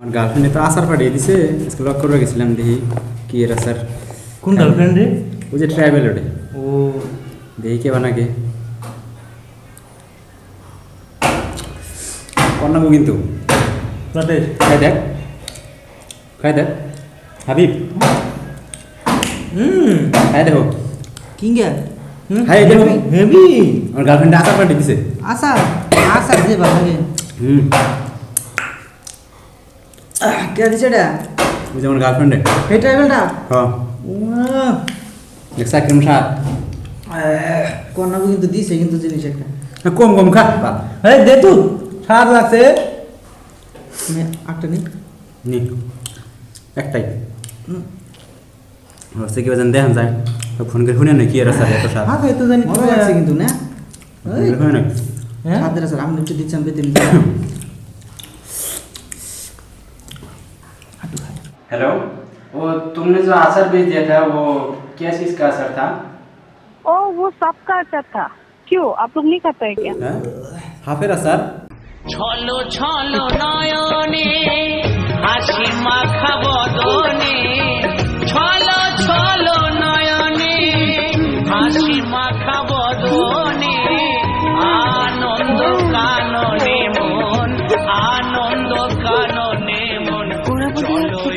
আমার গার্লফ্রেন্ডে তো আচার পাঠিয়ে দিছে, আজকে লক করে গেছিলাম দেখি কি এর আচার। কোন গার্লফ্রেন্ড রে? ওই যে ট্রাইবেল ওটা, ও দেখি কে বানাকে কন্যাবো কিন্তু বাটে খাই দেখ, খাই দেখ হাবিব, খাই দেখো কিংগা খাই দেখো। হেভি আমার গার্লফ্রেন্ডে আচার পাঠিয়ে দিছে। আসার আসার যে ভালো লাগে হুম, কে দিছে এটা? ওই যে আমার গার্লফ্রেন্ডে। এই ট্রাইবেলটা হ্যাঁ, দেখছা কিরম স্বাদ। কন্যাকে কিন্তু দিছে কিন্তু জিনিস একটা কম কম খা। এই দে তুই স্বাদ লাগছে। আমি একটা নি নি একটাই হচ্ছে কি বাজান দেখান যায়, ফোন করে শুনে না কি এর আচার এত স্বাদ। হ্যাঁ খাই তো জানি মজা লাগছে কিন্তু না হয় না হ্যাঁ স্বাদের আসার আমি একটু দিচ্ছি আমি পেতে हेलो, वो तुमने जो अचार भेज दिया था वो क्या चीज़ का अचार था? ओ वो सबका अच्छा था। क्यों आप लोग नहीं खाते हैं क्या? हाफेर अचार। ছলো ছলো নয়নে